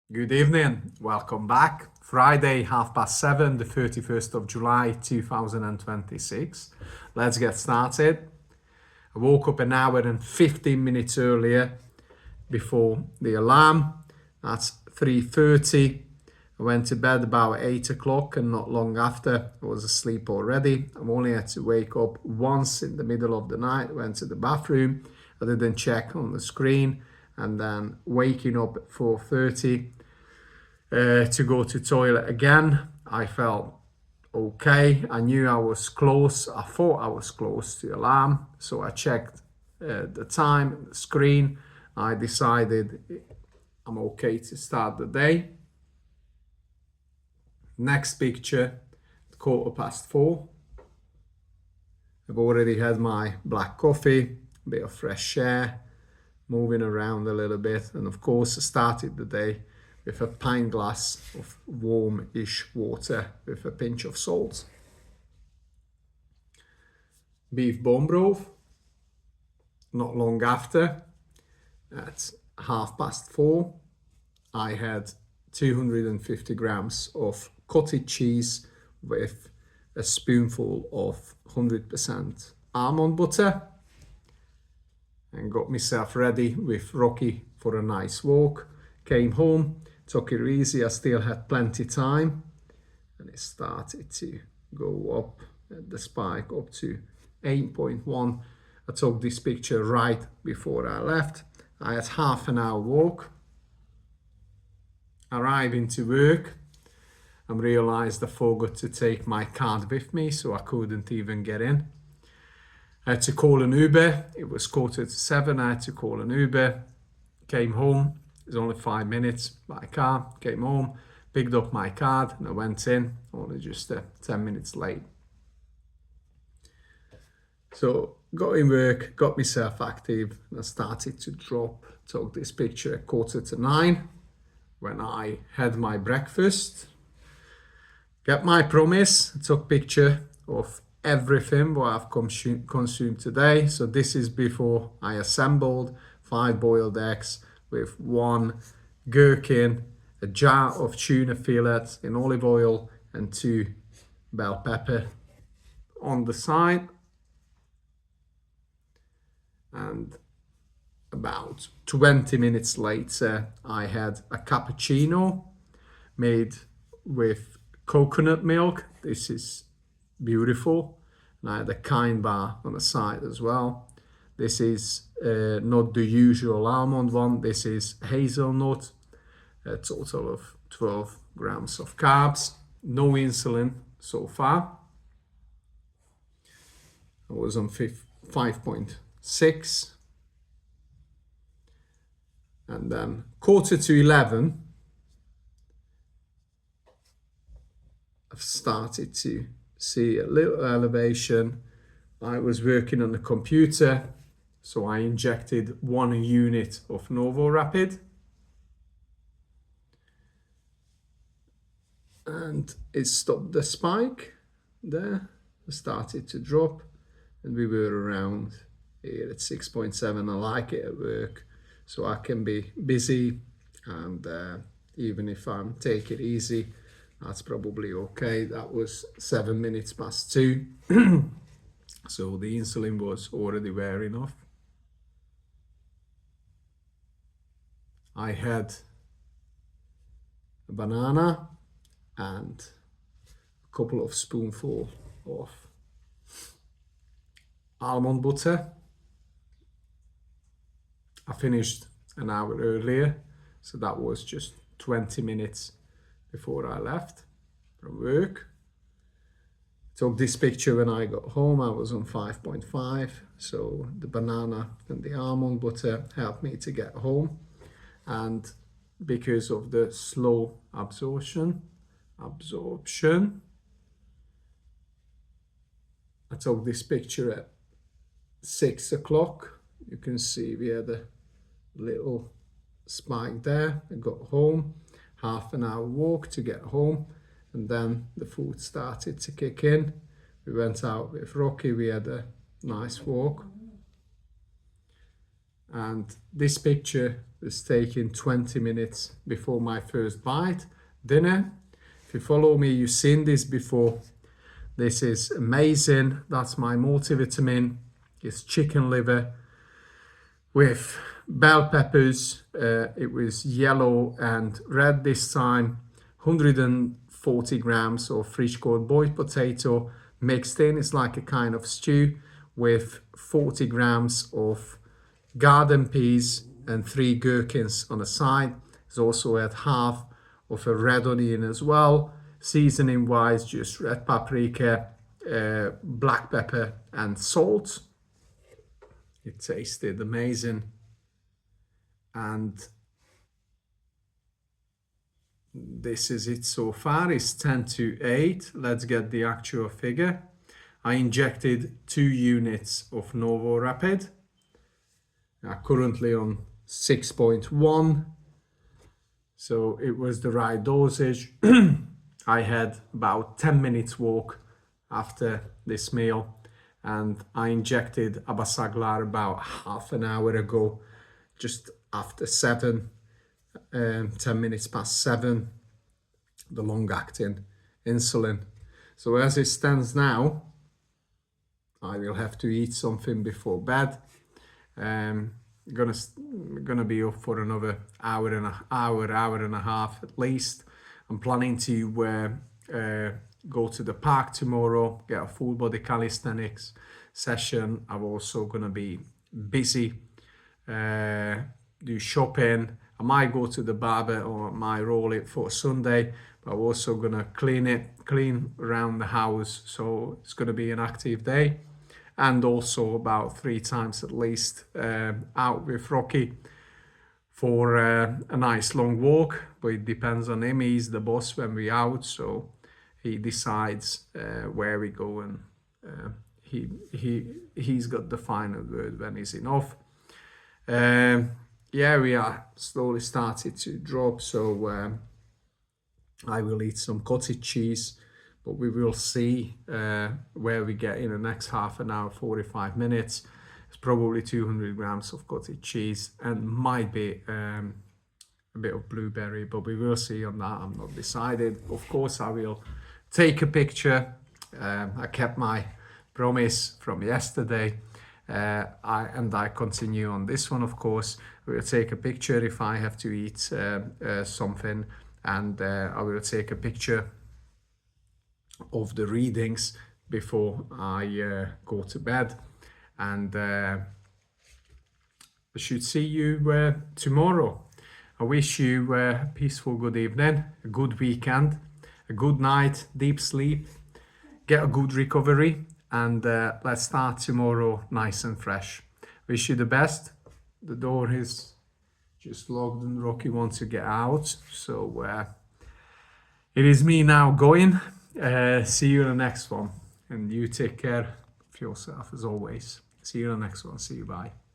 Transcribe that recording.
Good evening, welcome back. Friday, 7:30, the 31st of July 2026. Let's get started. I woke up an hour and 15 minutes earlier before the alarm. That's 3:30. I went to bed about 8 o'clock, and not long after I was asleep already. I only had to wake up once in the middle of the night. Went to the bathroom. I didn't check on the screen, and then waking up at 4:30 to go to toilet again. I felt okay. I knew I was close. I thought I was close to the alarm, so I checked the time, the screen. I decided I'm okay to start the day. Next picture, 4:15. I've already had my black coffee, a bit of fresh air, moving around a little bit, and of course I started the day with a pint glass of warm-ish water with a pinch of salt. Beef bone broth. Not long after, at 4:30, I had 250 grams of cottage cheese with a spoonful of 100% almond butter, and got myself ready with Rocky for a nice walk. Came home, took it easy. I still had plenty time, and it started to go up at the spike up to 8.1. I took this picture right before I left. I had half an hour walk. Arriving to work, I realized I forgot to take my card with me, so I couldn't even get in. I had to call an Uber. It was 7:15. I had to call an Uber. Came home. It was only 5 minutes by car. Came home, picked up my card, and I went in, only just 10 minutes late. So got in work, got myself active, and I started to drop. Took this picture at 8:45 when I had my breakfast. Kept my promise. I took picture of everything what I've consumed today. So this is before I assembled 5 boiled eggs with 1 gherkin, a jar of tuna fillets in olive oil, and 2 bell pepper on the side. And about 20 minutes later, I had a cappuccino made with coconut milk. This is beautiful. And I had a kind bar on the side as well. This is not the usual almond one. This is hazelnut. A total of 12 grams of carbs. No insulin so far. I was on 5.6. And then 10:45, I've started to see a little elevation. I was working on the computer, so I injected 1 unit of NovoRapid, and it stopped the spike there. It started to drop, and we were around here at 6.7. I like it at work, so I can be busy, and even if I'm take it easy, that's probably okay. That was 2:07. So the insulin was already wearing off. I had a banana and a couple of spoonfuls of almond butter. I finished an hour earlier, so that was just 20 minutes before I left from work. Took this picture when I got home. I was on 5.5, so the banana and the almond butter helped me to get home. And because of the slow absorption, I took this picture at 6 o'clock. You can see we had a little spike there. I got home, half an hour walk to get home, and then the food started to kick in. We went out with Rocky. We had a nice walk. And this picture was taken 20 minutes before my first bite. Dinner, if you follow me, you've seen this before. This is amazing. That's my multivitamin. It's chicken liver with bell peppers. It was yellow and red this time. 140 grams of fresh-cooked boiled potato mixed in. It's like a kind of stew with 40 grams of garden peas and 3 gherkins on the side. It's also had half of a red onion as well. Seasoning wise, just red paprika, black pepper and salt. It tasted amazing. And this is it so far. It's 10-8. Let's get the actual figure. I injected 2 units of Novo Rapid. Currently on 6.1. So it was the right dosage. I had about 10 minutes walk after this meal, and I injected Abasaglar about half an hour ago, just after 7, 10 minutes past 7, the long-acting insulin. So as it stands now, I will have to eat something before bed. Gonna be up for another hour and a half at least. I'm planning to go to the park tomorrow, get a full body calisthenics session. I'm also gonna be busy, do shopping. I might go to the barber or I might roll it for Sunday, but I'm also gonna clean around the house. So it's gonna be an active day. And also about 3 times at least out with Rocky for a nice long walk, but it depends on him. He's the boss when we're out, so he decides where we go, and he's got the final word when he's enough. Yeah, we are slowly started to drop, so I will eat some cottage cheese, but we will see where we get in the next half an hour, 45 minutes. It's probably 200 grams of cottage cheese and might be a bit of blueberry, but we will see on that. I'm not decided. Of course, I will take a picture. I kept my promise from yesterday. I continue on this one, of course. We'll take a picture if I have to eat something, and I will take a picture of the readings before I go to bed. And I should see you tomorrow. I wish you a peaceful good evening, a good weekend, a good night, deep sleep, get a good recovery, and let's start tomorrow nice and fresh. Wish you the best. The door is just locked and Rocky wants to get out, so it is me now going. See you in the next one, and you take care of yourself as always. See you in the next one. See you. Bye.